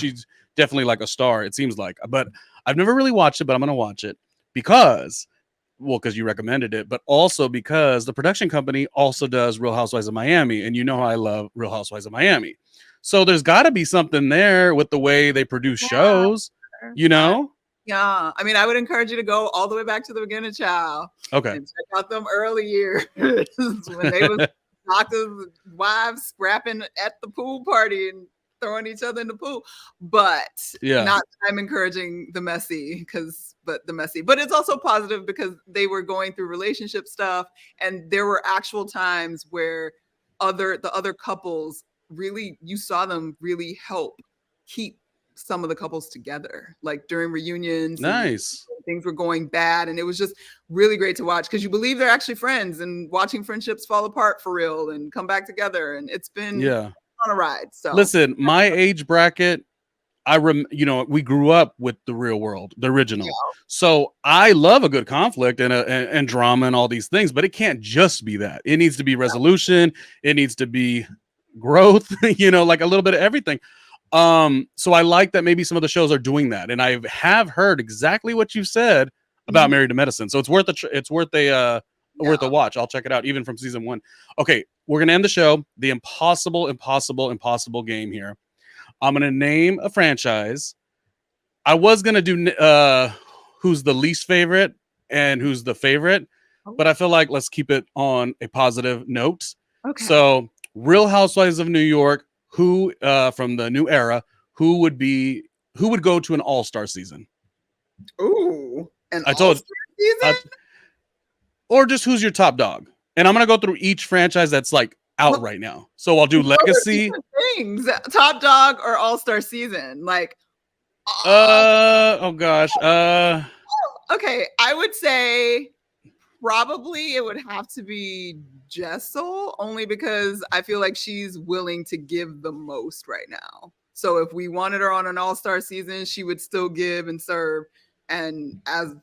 she's definitely like a star, it seems like. But I've never really watched it, but I'm going to watch it because you recommended it, but also because the production company also does Real Housewives of Miami. And you know how I love Real Housewives of Miami. So there's got to be something there with the way they produce shows, you know? Yeah. I mean, I would encourage you to go all the way back to the beginning, child. Okay. And check out them early years when they was doctors' wives scrapping at the pool party and throwing each other in the pool. But I'm encouraging the messy but it's also positive because they were going through relationship stuff, and there were actual times where the other couples really, you saw them really help keep some of the couples together, like during reunions. Nice. Things were going bad, and it was just really great to watch because you believe they're actually friends, and watching friendships fall apart for real and come back together, and it's been on a ride. So listen, my age bracket, we grew up with the Real World, the original. So I love a good conflict and drama and all these things, but it can't just be that. It needs to be resolution. It needs to be growth, like a little bit of everything. So I like that maybe some of the shows are doing that, and I have heard exactly what you said about Married to Medicine. So it's worth a watch. I'll check it out, even from season 1. Okay, we're gonna end the show. The impossible game here. I'm gonna name a franchise. I was gonna do who's the least favorite and who's the favorite, but I feel like let's keep it on a positive note. Okay. So Real Housewives of New York. Who from the new era, who would go to an all-star season? Ooh, all-star season? Or just who's your top dog? And I'm gonna go through each franchise that's like out right now. So I'll do legacy things, top dog or all-star season. Like oh gosh. Okay, I would say probably it would have to be Jessel, only because I feel like she's willing to give the most right now. So if we wanted her on an all-star season, she would still give and serve. And as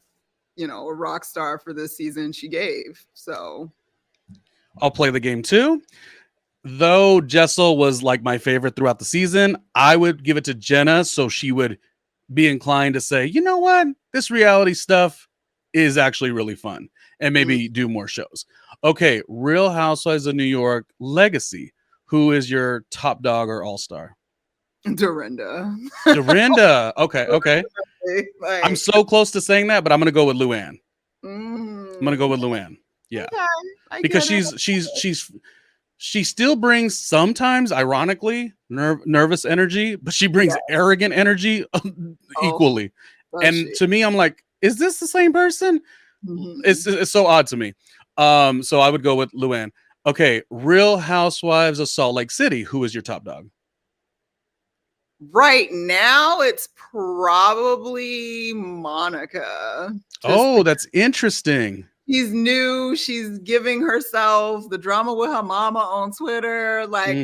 a rock star for this season, she gave. So I'll play the game too. Though Jessel was like my favorite throughout the season, I would give it to Jenna, so she would be inclined to say, you know what, this reality stuff is actually really fun, and maybe do more shows. Okay, Real Housewives of New York legacy. Who is your top dog or all-star? Dorinda. Okay. I'm so close to saying that, but I'm gonna go with Luann. I'm gonna go with Luann. Yeah, okay, because she still brings sometimes, ironically, nervous energy, but she brings arrogant energy equally. To me, I'm like, is this the same person? It's so odd to me. So I would go with Luann. Okay, Real Housewives of Salt Lake City. Who is your top dog? Right now, it's probably Monica. That's interesting. She's new. She's giving herself the drama with her mama on Twitter. Like,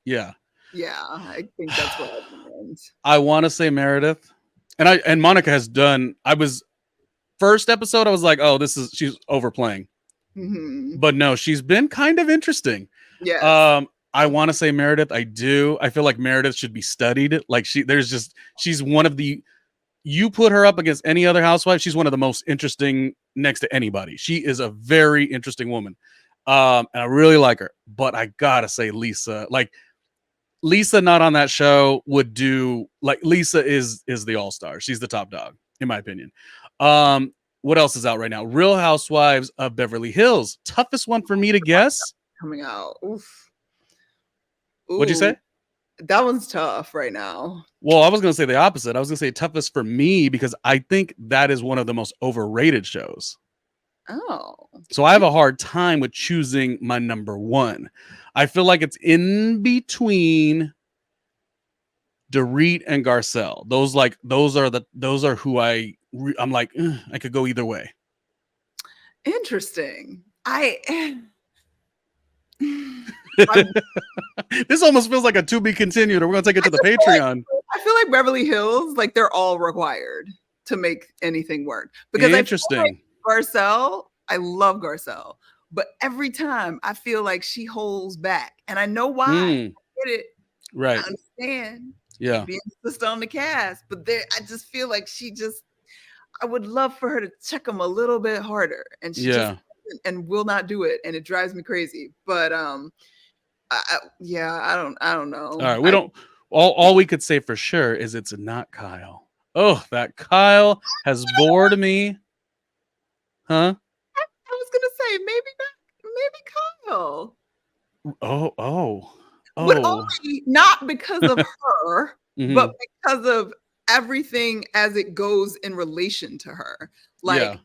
yeah, I think that's what I meant. I want to say Meredith, and Monica has done. First episode, I was like, oh, she's overplaying, but no, she's been kind of interesting. Yeah. I want to say Meredith. I do. I feel like Meredith should be studied. Like she's one of the. You put her up against any other housewife, she's one of the most interesting next to anybody. She is a very interesting woman. And I really like her, but I gotta say Lisa, like Lisa not on that show would do, like Lisa is the all-star. She's the top dog, in my opinion. What else is out right now? Real Housewives of Beverly Hills. Toughest one for me to guess. Coming out. Oof. What'd you say? That one's tough right now. Well, I was going to say the opposite. I was going to say toughest for me because I think that is one of the most overrated shows. Oh. So I have a hard time with choosing my number one. I feel like it's in between Dorit and Garcelle. Those are who I'm like, I could go either way. Interesting. This almost feels like a to be continued, or we're gonna take it to the Patreon. I feel like Beverly Hills, like they're all required to make anything work. Because interesting. I feel like Garcelle, I love Garcelle, but every time I feel like she holds back, and I know why. I get it. Right. I understand. Yeah. Being a sister on the cast, but I just feel like I would love for her to check them a little bit harder, and she just and will not do it, and it drives me crazy. But I don't know. All right, we don't. All we could say for sure is it's not Kyle. Oh, that Kyle has bored me, huh? I was gonna say maybe Kyle. But only not because of her, but because of everything as it goes in relation to her. Like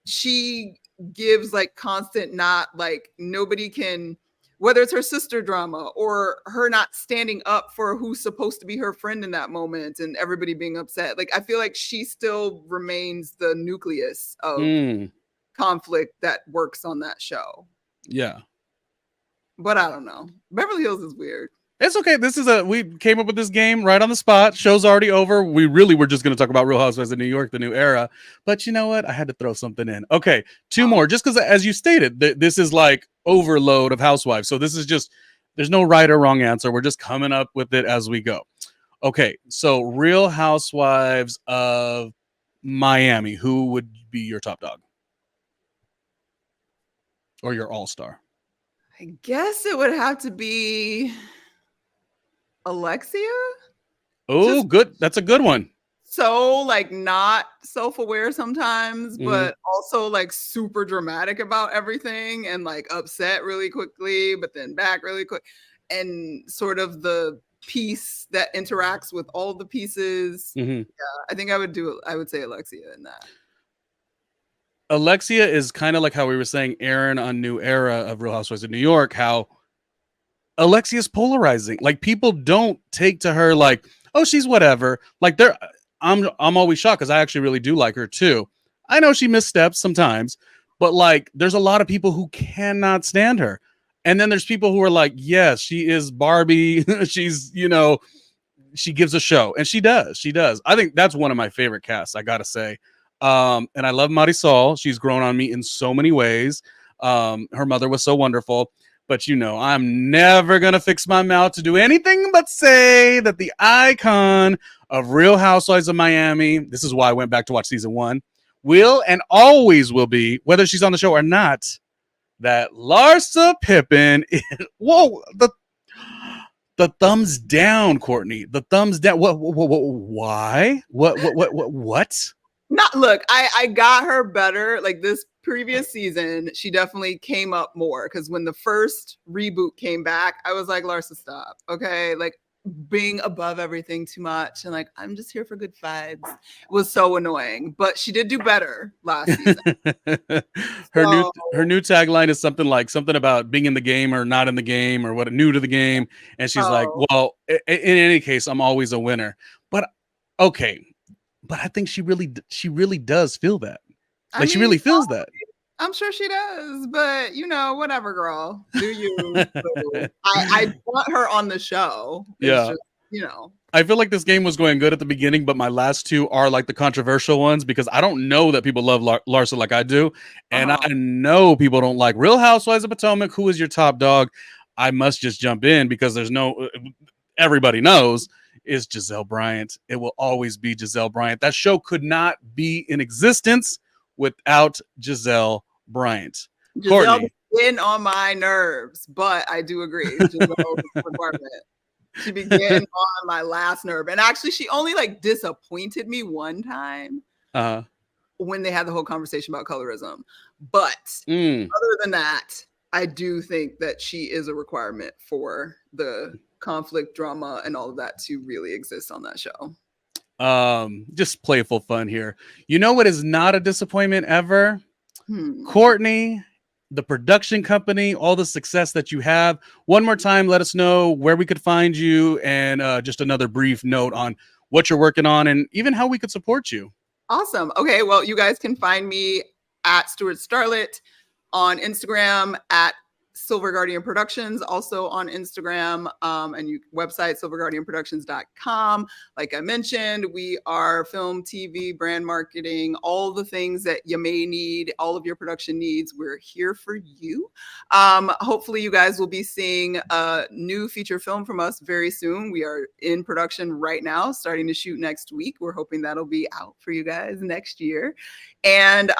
she gives like constant, not like nobody can, whether it's her sister drama or her not standing up for who's supposed to be her friend in that moment and everybody being upset. Like I feel like she still remains the nucleus of conflict that works on that show. Yeah. But I don't know. Beverly Hills is weird. It's okay. We came up with this game right on the spot. Show's already over. We really were just going to talk about Real Housewives of New York, the new era. But you know what? I had to throw something in. Okay, two more. Just because, as you stated, this is like overload of Housewives. So this is just, there's no right or wrong answer. We're just coming up with it as we go. Okay, so Real Housewives of Miami. Who would be your top dog? Or your all-star? I guess it would have to be Alexia. Oh, good. That's a good one. So like not self-aware sometimes, but also like super dramatic about everything and like upset really quickly, but then back really quick. And sort of the piece that interacts with all the pieces. Yeah, I think I would say Alexia in that. Alexia is kind of like how we were saying Aaron on New Era of Real Housewives of New York, how Alexia's polarizing. Like people don't take to her like, oh, she's whatever. Like I'm always shocked because I actually really do like her too. I know she missteps sometimes, but like there's a lot of people who cannot stand her. And then there's people who are like, yes, she is Barbie. She's, she gives a show, and she does. I think that's one of my favorite casts, I gotta say. And I love Marisol. She's grown on me in so many ways. Her mother was so wonderful. But I'm never going to fix my mouth to do anything but say that the icon of Real Housewives of Miami, this is why I went back to watch season 1, will and always will be, whether she's on the show or not, that Larsa Pippen. Whoa, the thumbs down, Courtney. The thumbs down. What? Why? What? Not look. I got her better. Like this previous season, she definitely came up more because when the first reboot came back, I was like, Larsa, stop. Okay, like being above everything too much and like I'm just here for good vibes was so annoying. But she did do better last season. Her new tagline is something about being in the game or not in the game or what new to the game, and she's like, well, in any case, I'm always a winner. But okay, but I think she really does feel that. Like she really feels that. I'm sure she does, but whatever, girl. Do you? I want her on the show. It's just, I feel like this game was going good at the beginning, but my last two are like the controversial ones because I don't know that people love Larsa like I do, and I know people don't like Real Housewives of Potomac. Who is your top dog? I must just jump in because everybody knows is Giselle Bryant. It will always be Giselle Bryant. That show could not be in existence without Giselle Bryant. Giselle been on my nerves, but I do agree. She began on my last nerve, and actually, she only like disappointed me one time when they had the whole conversation about colorism. But other than that, I do think that she is a requirement for the conflict, drama, and all of that to really exist on that show. Just playful fun here. You know what is not a disappointment ever? Courtney, the production company, all the success that you have. One more time, let us know where we could find you and just another brief note on what you're working on and even how we could support you. Awesome. Okay, well, you guys can find me at Stewart Starlet on Instagram, at Silver Guardian Productions, also on Instagram, and website silverguardianproductions.com. Like I mentioned, we are film, TV, brand marketing, all the things that you may need, all of your production needs. We're here for you. Hopefully you guys will be seeing a new feature film from us very soon. We are in production right now, starting to shoot next week. We're hoping that'll be out for you guys next year. And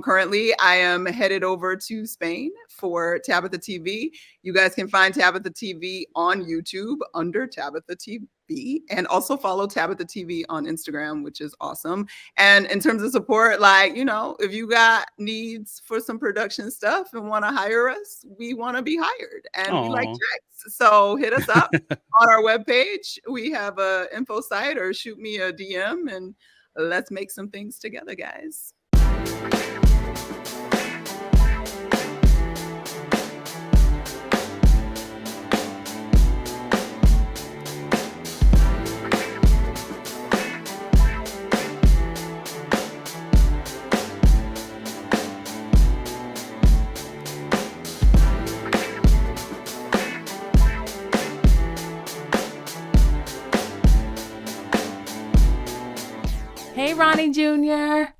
currently I am headed over to Spain for Tabitha TV. You guys can find Tabitha TV on YouTube under Tabitha TV, and also follow Tabitha TV on Instagram, which is awesome. And in terms of support, like, you know, if you got needs for some production stuff and want to hire us, we want to be hired, and we like checks. So hit us up on our webpage. We have a info site, or shoot me a DM, and let's make some things together, guys. Hey, Ronnie Jr.